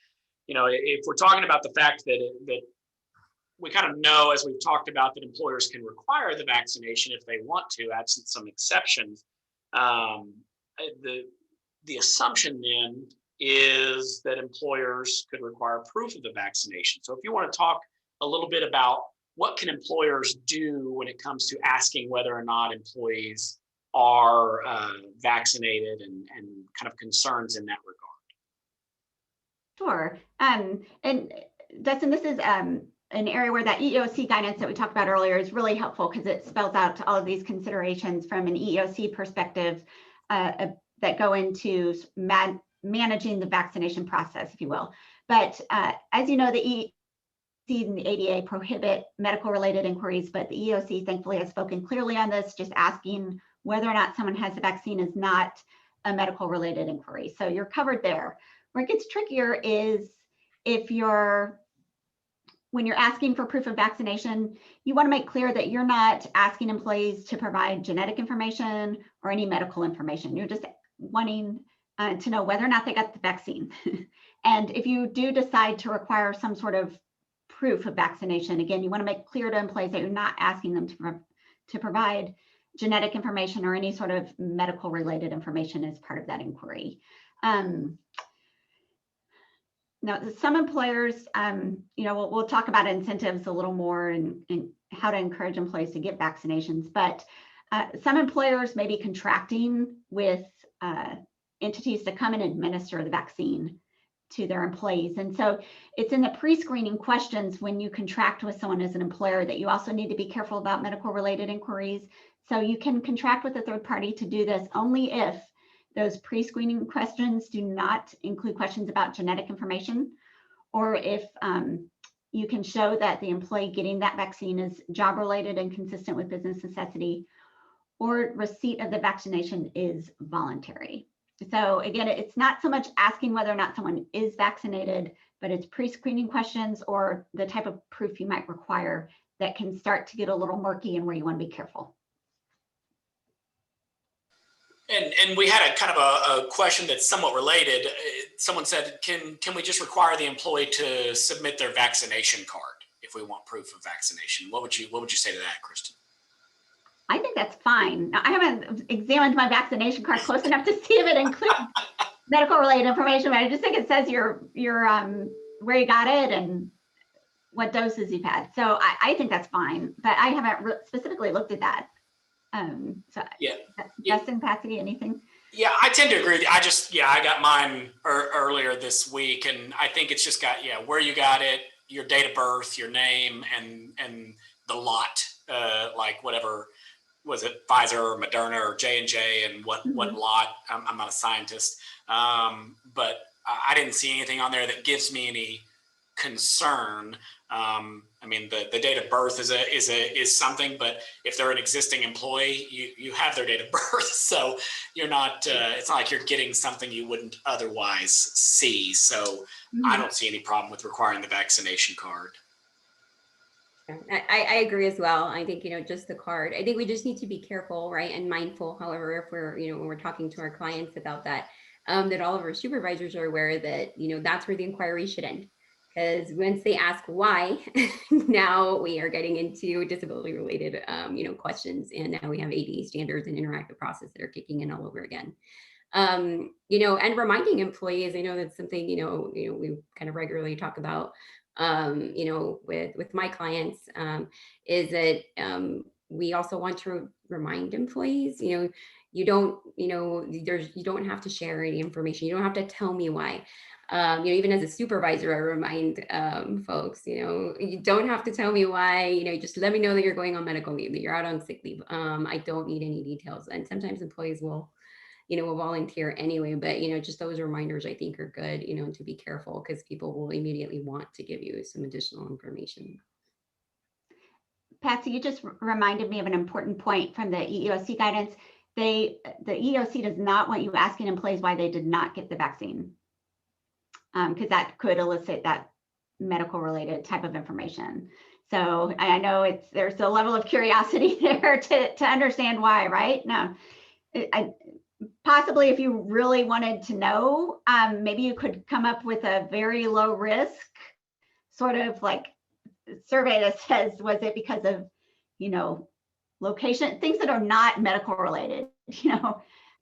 if we're talking about the fact that we kind of know, as we've talked about, that employers can require the vaccination if they want to, absent some exceptions. The assumption then is that employers could require proof of the vaccination. So if you want to talk a little bit about what can employers do when it comes to asking whether or not employees are vaccinated and kind of concerns in that regard. Sure. And Dustin, this is an area where that EEOC guidance that we talked about earlier is really helpful because it spells out all of these considerations from an EEOC perspective that go into managing the vaccination process, if you will. But as you know, the EEOC and the ADA prohibit medical-related inquiries, but the EEOC thankfully has spoken clearly on this. Just asking whether or not someone has the vaccine is not a medical-related inquiry. So you're covered there. Where it gets trickier is when you're asking for proof of vaccination, you want to make clear that you're not asking employees to provide genetic information or any medical information. You're just wanting to know whether or not they got the vaccine. And if you do decide to require some sort of proof of vaccination, again, you want to make clear to employees that you're not asking them to provide genetic information or any sort of medical related information as part of that inquiry. Now, some employers, we'll talk about incentives a little more and how to encourage employees to get vaccinations, but some employers may be contracting with entities to come and administer the vaccine to their employees. And so it's in the pre-screening questions when you contract with someone as an employer that you also need to be careful about medical related inquiries. So you can contract with a third party to do this only if those pre-screening questions do not include questions about genetic information, or if you can show that the employee getting that vaccine is job related and consistent with business necessity, or receipt of the vaccination is voluntary. So again, it's not so much asking whether or not someone is vaccinated, but it's pre-screening questions or the type of proof you might require that can start to get a little murky and where you want to be careful. And we had a kind of a question that's somewhat related. Someone said, can we just require the employee to submit their vaccination card if we want proof of vaccination? What would you say to that, Kristen? I think that's fine. Now, I haven't examined my vaccination card close enough to see if it includes medical related information, but I just think it says your where you got it and what doses you've had. So I think that's fine, but I haven't specifically looked at that. Justin, Patsy, anything? Yeah, I tend to agree. I got mine earlier this week, and I think it's just got where you got it, your date of birth, your name, and the lot, like whatever. Was it Pfizer or Moderna or J&J and what lot? I'm not a scientist, but I didn't see anything on there that gives me any concern. I mean, the date of birth is something, but if they're an existing employee, you have their date of birth, so you're not. It's not like you're getting something you wouldn't otherwise see. So I don't see any problem with requiring the vaccination card. I agree as well. I think, just the card. I think we just need to be careful, right, and mindful. However, if we're, when we're talking to our clients about that, that all of our supervisors are aware that, that's where the inquiry should end. Because once they ask why, now we are getting into disability related, questions. And now we have ADA standards and interactive process that are kicking in all over again. And reminding employees, I know that's something, we kind of regularly talk about, with my clients, is that we also want to remind employees, you don't have to share any information. You don't have to tell me why. Even as a supervisor, I remind folks, you don't have to tell me why, just let me know that you're going on medical leave, that you're out on sick leave. I don't need any details. And sometimes employees will volunteer anyway, but, just those reminders I think are good, to be careful because people will immediately want to give you some additional information. Patsy, you just reminded me of an important point from the EEOC guidance. The EEOC does not want you asking employees why they did not get the vaccine, because that could elicit that medical related type of information. So I know there's a level of curiosity there to understand why, right? No, possibly if you really wanted to know, maybe you could come up with a very low risk sort of like survey that says, was it because of, location, things that are not medical related,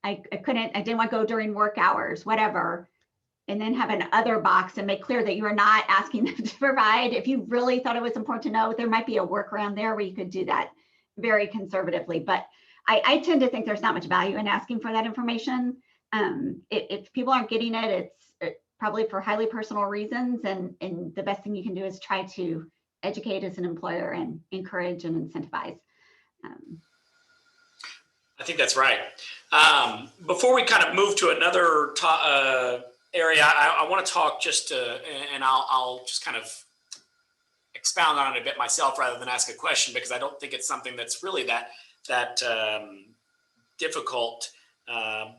I didn't want to go during work hours, whatever. And then have an other box and make clear that you are not asking them to provide. If you really thought it was important to know, there might be a workaround there where you could do that very conservatively. But I tend to think there's not much value in asking for that information. If people aren't getting it, it's probably for highly personal reasons. And the best thing you can do is try to educate as an employer and encourage and incentivize. I think that's right. Before we kind of move to another area, I want to talk and I'll just kind of expound on it a bit myself rather than ask a question, because I don't think it's something that's really that difficult,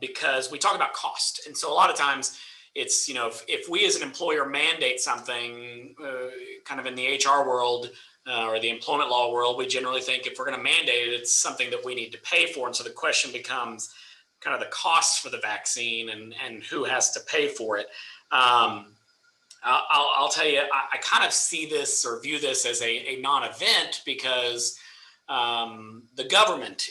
because we talk about cost. And so a lot of times it's, if we as an employer mandate something kind of in the HR world or the employment law world, we generally think if we're going to mandate it, it's something that we need to pay for. And so the question becomes kind of the costs for the vaccine and who has to pay for it. I'll tell you, I kind of see this or view this as a non-event, because the government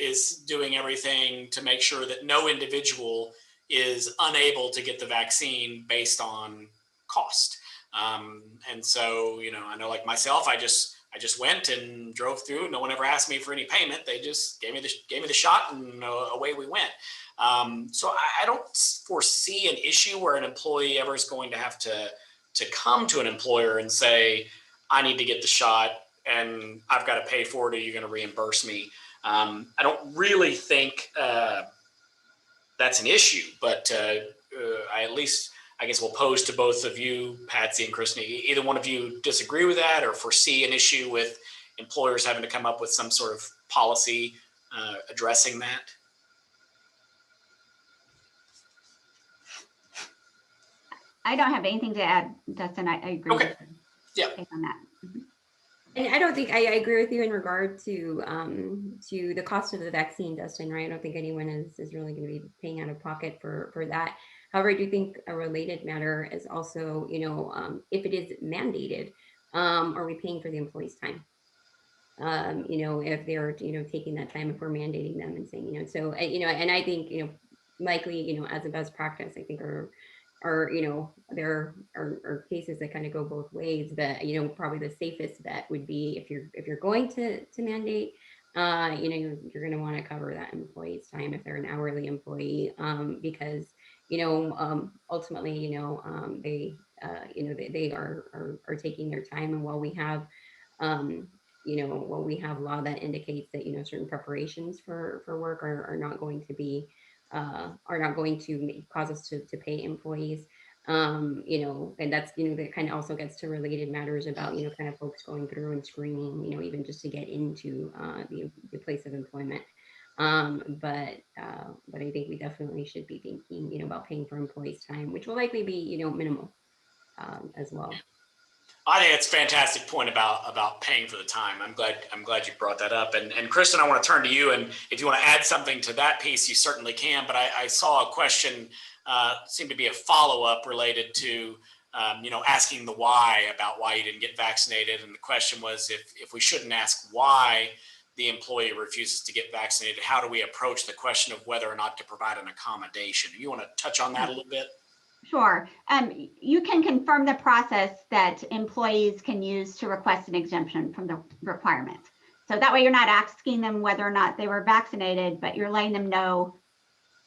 is doing everything to make sure that no individual is unable to get the vaccine based on cost. And so, I know, like myself, I just went and drove through. No one ever asked me for any payment. They just gave me the shot, and away we went. So I don't foresee an issue where an employee ever is going to have to come to an employer and say, I need to get the shot and I've got to pay for it, or you're going to reimburse me. I don't really think that's an issue, but I guess we'll pose to both of you, Patsy and Kristen, either one of you disagree with that or foresee an issue with employers having to come up with some sort of policy addressing that? I don't have anything to add, Dustin. I agree Okay. Yeah. on that. Mm-hmm. And I don't think I agree with you in regard to the cost of the vaccine, Dustin, right? I don't think anyone is really going to be paying out of pocket for that. However, I do think a related matter is also, if it is mandated, are we paying for the employee's time? If they're, taking that time, if we're mandating them and saying, so, and I think, likely, as a best practice, I think there are cases that kind of go both ways, but probably the safest bet would be if you're going to mandate, you're going to want to cover that employee's time if they're an hourly employee, because ultimately they are taking their time, and while we have law that indicates that certain preparations for work are not going to cause us to pay employees, and that's that kind of also gets to related matters about kind of folks going through and screening, even just to get into the place of employment. But I think we definitely should be thinking about paying for employees' time, which will likely be minimal as well. I think it's a fantastic point about paying for the time. I'm glad you brought that up. And Kristen, I want to turn to you, and if you want to add something to that piece, you certainly can. But I saw a question seemed to be a follow-up related to asking the why about why you didn't get vaccinated, and the question was if we shouldn't ask why the employee refuses to get vaccinated, how do we approach the question of whether or not to provide an accommodation? You want to touch on that a little bit? Sure. You can confirm the process that employees can use to request an exemption from the requirement. So that way you're not asking them whether or not they were vaccinated, but you're letting them know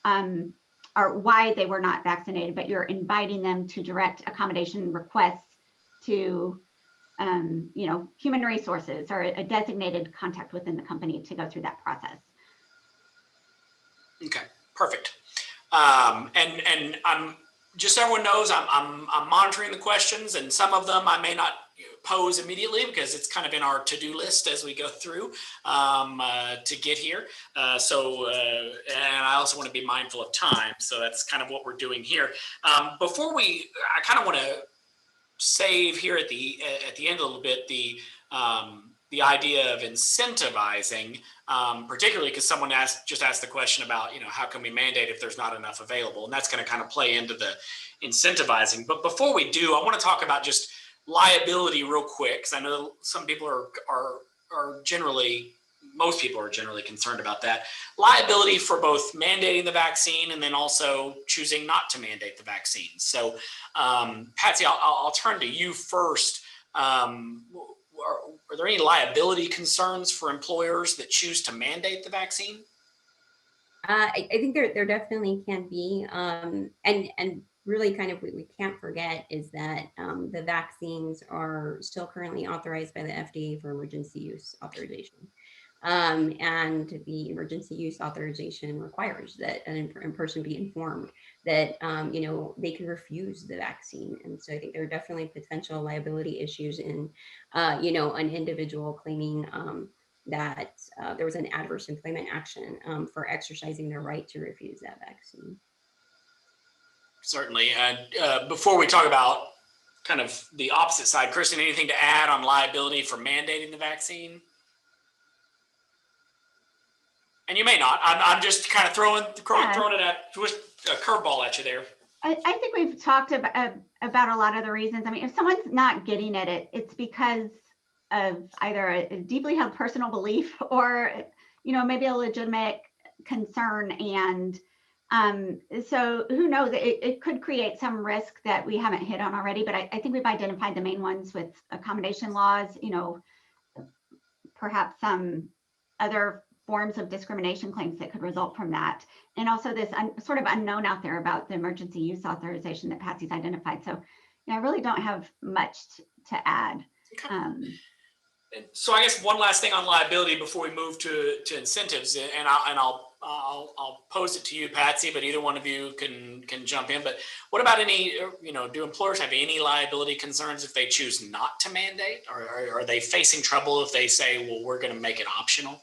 or why they were not vaccinated, but you're inviting them to direct accommodation requests to human resources or a designated contact within the company to go through that process. Okay, perfect. And I'm just so everyone knows, I'm monitoring the questions, and some of them I may not pose immediately because it's kind of in our to-do list as we go through to get here. And I also want to be mindful of time, so that's kind of what we're doing here. I kind of want to save here at the end a little bit the the idea of incentivizing, particularly because someone just asked the question about, how can we mandate if there's not enough available? And that's going to kind of play into the incentivizing. But before we do, I want to talk about just liability real quick, because I know some people are generally, most people are generally concerned about that. Liability for both mandating the vaccine and then also choosing not to mandate the vaccine. So, Patsy, I'll turn to you first. Are there any liability concerns for employers that choose to mandate the vaccine? I think there definitely can be, and really kind of we can't forget is that the vaccines are still currently authorized by the FDA for emergency use authorization. And the emergency use authorization requires that an person be informed that, they can refuse the vaccine. And so I think there are definitely potential liability issues in, an individual claiming that there was an adverse employment action for exercising their right to refuse that vaccine. Certainly. And before we talk about kind of the opposite side, Kristen, anything to add on liability for mandating the vaccine? And you may not. I'm just kind of throwing it at a curveball at you there. I think we've talked about a lot of the reasons. I mean, if someone's not getting it, it's because of either a deeply held personal belief or, maybe a legitimate concern. And so who knows, it could create some risk that we haven't hit on already, but I think we've identified the main ones with accommodation laws, perhaps some other forms of discrimination claims that could result from that. And also this sort of unknown out there about the emergency use authorization that Patsy's identified. So I really don't have much to add. Okay. So I guess one last thing on liability before we move to incentives, and I'll pose it to you, Patsy, but either one of you can jump in. But what about any, do employers have any liability concerns if they choose not to mandate, or are they facing trouble if they say, well, we're going to make it optional?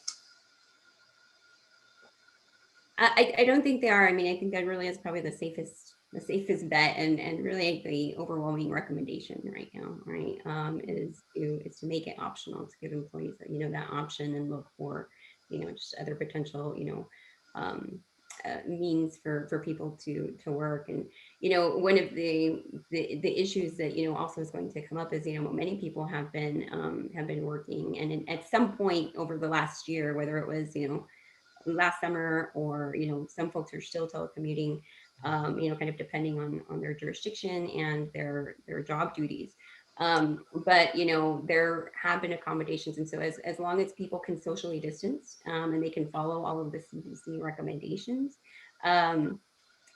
I don't think they are. I mean, I think that really is probably the safest bet, and really the overwhelming recommendation right now, right, is to make it optional, to give employees that option and look for just other potential means for people to work. And one of the issues that also is going to come up is many people have been working, and at some point over the last year, whether it was last summer or some folks are still telecommuting, kind of depending on their jurisdiction and their job duties, but there have been accommodations. And so as long as people can socially distance and they can follow all of the CDC recommendations, and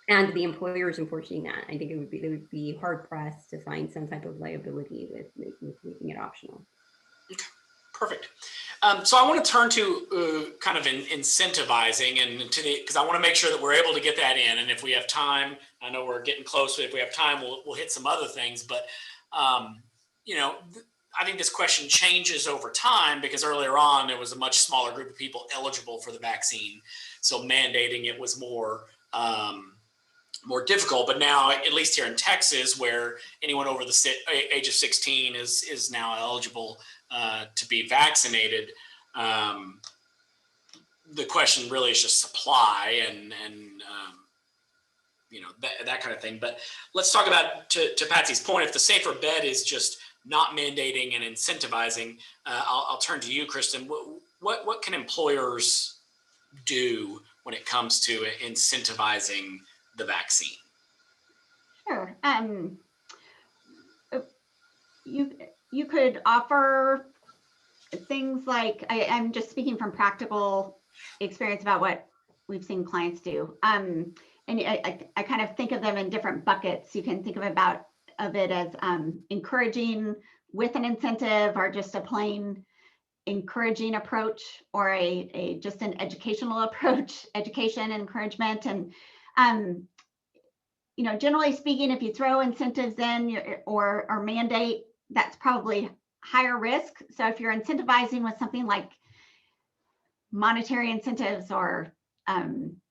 the employer is enforcing that, I think they would be hard pressed to find some type of liability with making it optional. Okay, perfect. So I want to turn to kind of incentivizing, and because I want to make sure that we're able to get that in. And if we have time, I know we're getting close, but if we have time, we'll hit some other things. But I think this question changes over time, because earlier on there was a much smaller group of people eligible for the vaccine, so mandating it was more difficult. But now, at least here in Texas, where anyone over the age of 16 is now eligible to be vaccinated, the question really is just supply and that kind of thing. But let's talk about, to Patsy's point, if the safer bet is just not mandating and incentivizing, I'll turn to you, Kristen. What can employers do when it comes to incentivizing the vaccine? Sure. You could offer things like, I'm just speaking from practical experience about what we've seen clients do. And I kind of think of them in different buckets. You can think of it as encouraging with an incentive, or just a plain encouraging approach, or just an educational approach, education and encouragement. And generally speaking, if you throw incentives in or mandate, that's probably higher risk. So if you're incentivizing with something like monetary incentives, or some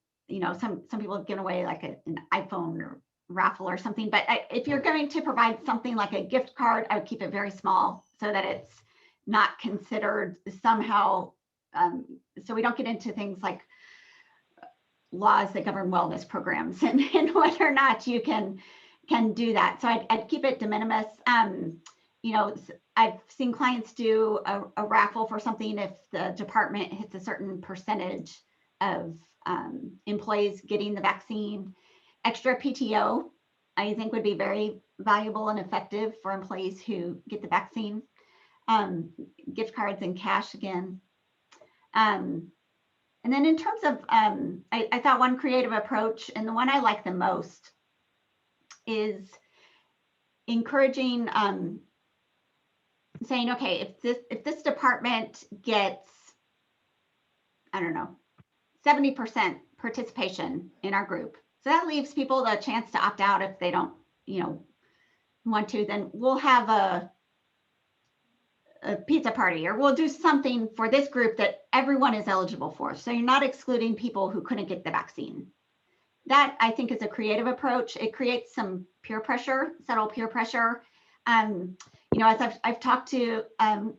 people have given away like an iPhone or raffle or something. But if you're going to provide something like a gift card, I would keep it very small, so that it's not considered somehow, so we don't get into things like laws that govern wellness programs and whether or not you can do that. So I'd keep it de minimis. You know, I've seen clients do a raffle for something if the department hits a certain percentage of employees getting the vaccine. Extra PTO, I think, would be very valuable and effective for employees who get the vaccine. Gift cards and cash again. And then in terms of, I thought one creative approach, and the one I like the most, is encouraging, saying, okay, if this department gets, I don't know, 70% participation in our group, so that leaves people the chance to opt out if they don't, you know, want to, then we'll have a pizza party, or we'll do something for this group that everyone is eligible for. So you're not excluding people who couldn't get the vaccine. That, I think, is a creative approach. It creates some peer pressure, subtle peer pressure. You know, as I've talked to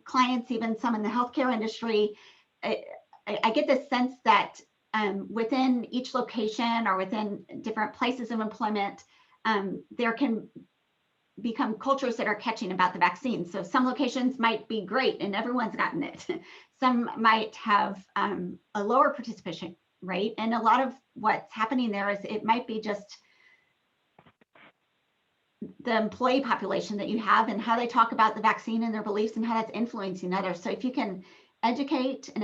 clients, even some in the healthcare industry, I get this sense that within each location or within different places of employment, there can become cultures that are catching about the vaccine. So some locations might be great and everyone's gotten it. Some might have a lower participation rate. And a lot of what's happening there is it might be just the employee population that you have and how they talk about the vaccine and their beliefs and how that's influencing others. So if you can educate and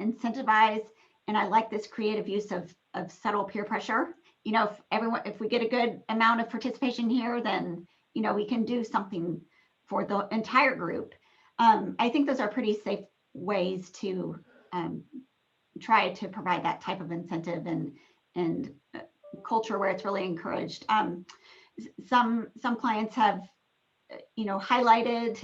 incentivize, and I like this creative use of subtle peer pressure, you know, if we get a good amount of participation here, then you know, we can do something for the entire group. I think those are pretty safe ways to try to provide that type of incentive and culture where it's really encouraged. Some clients have, you know, highlighted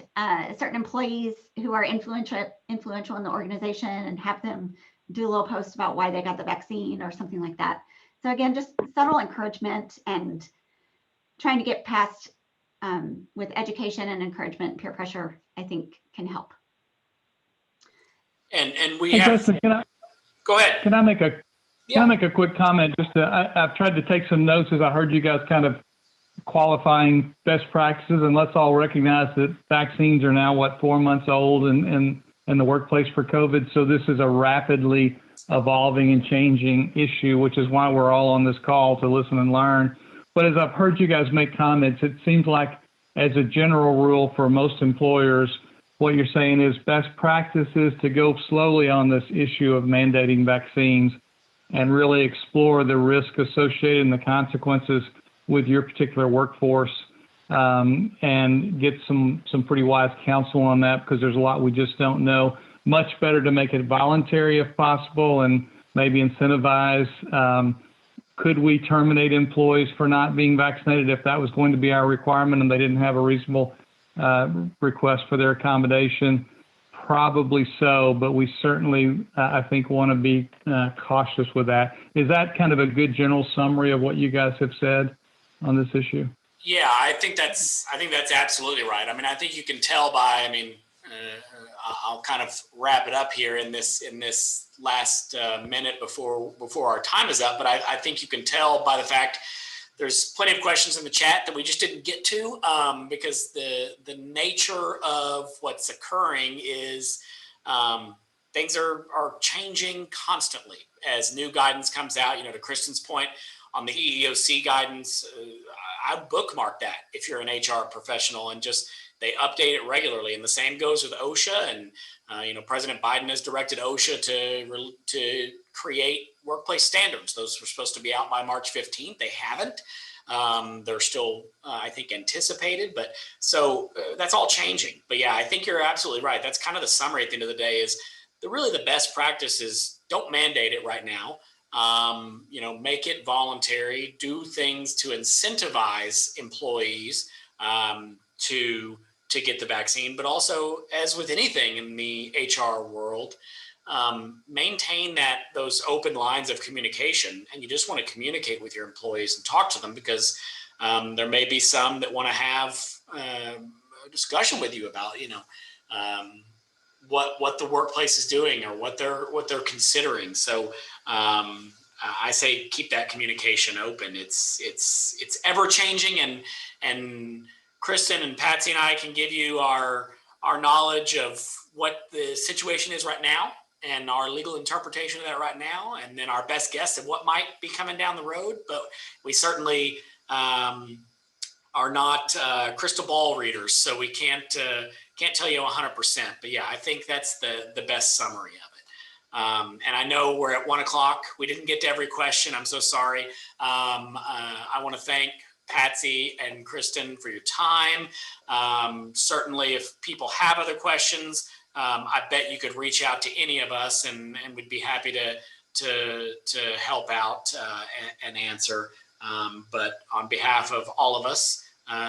certain employees who are influential in the organization and have them do a little post about why they got the vaccine or something like that. So again, just subtle encouragement and trying to get past with education and encouragement, peer pressure, I think can help. And we Hey, have, Justin, go ahead. can I make a Yeah. Can I make a quick comment? I've tried to take some notes as I heard you guys kind of qualifying best practices, and let's all recognize that vaccines are now 4 months old in the workplace for COVID. So this is a rapidly evolving and changing issue, which is why we're all on this call to listen and learn. But as I've heard you guys make comments, it seems like as a general rule for most employers, what you're saying is best practices to go slowly on this issue of mandating vaccines and really explore the risk associated and the consequences with your particular workforce, and get some pretty wise counsel on that, because there's a lot we just don't know. Much better to make it voluntary if possible and maybe incentivize. Could we terminate employees for not being vaccinated if that was going to be our requirement and they didn't have a reasonable request for their accommodation? Probably so, but we certainly, I think, want to be cautious with that. Is that kind of a good general summary of what you guys have said on this issue? Yeah, I think that's absolutely right. I mean, I think you can tell by, I'll kind of wrap it up here in this last minute before our time is up. But I think you can tell by the fact there's plenty of questions in the chat that we just didn't get to, because the nature of what's occurring is things are changing constantly as new guidance comes out. You know, to Kristen's point on the EEOC guidance, I bookmark that if you're an HR professional, and just they update it regularly. And the same goes with OSHA. And President Biden has directed OSHA to create workplace standards. Those were supposed to be out by March 15th. They haven't. They're still, I think, anticipated. But so that's all changing. But yeah, I think you're absolutely right. That's kind of the summary at the end of the day. Is the best practice is don't mandate it right now. Make it voluntary. Do things to incentivize employees to get the vaccine, but also, as with anything in the HR world, maintain those open lines of communication. And you just want to communicate with your employees and talk to them, because there may be some that want to have a discussion with you about, what the workplace is doing or what they're considering. So I say keep that communication open. It's ever changing, and Kristen and Patsy and I can give you our knowledge of what the situation is right now and our legal interpretation of that right now, and then our best guess of what might be coming down the road. But we certainly are not crystal ball readers, so we can't tell you 100%. But yeah, I think that's the best summary of it. And I know we're at 1 o'clock. We didn't get to every question. I'm so sorry. I want to thank Patsy and Kristen for your time. Certainly, if people have other questions, I bet you could reach out to any of us, and we'd be happy to help out and answer. But on behalf of all of us,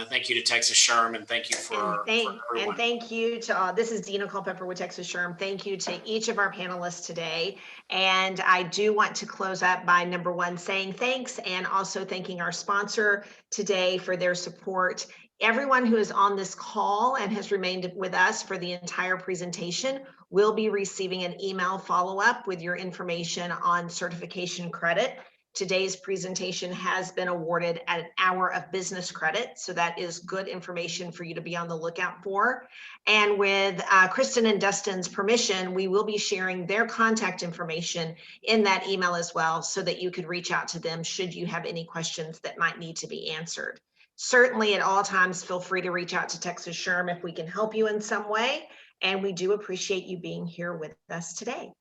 thank you to Texas SHRM, and thank you for everyone. And thank you to all. This is Dina Culpepper with Texas SHRM. Thank you to each of our panelists today. And I do want to close up by number one, saying thanks, and also thanking our sponsor today for their support. Everyone who is on this call and has remained with us for the entire presentation will be receiving an email follow-up with your information on certification credit. Today's presentation has been awarded an hour of business credit, so that is good information for you to be on the lookout for. And with Kristen and Dustin's permission, we will be sharing their contact information in that email as well, so that you could reach out to them should you have any questions that might need to be answered. Certainly at all times, feel free to reach out to Texas SHRM if we can help you in some way. And we do appreciate you being here with us today.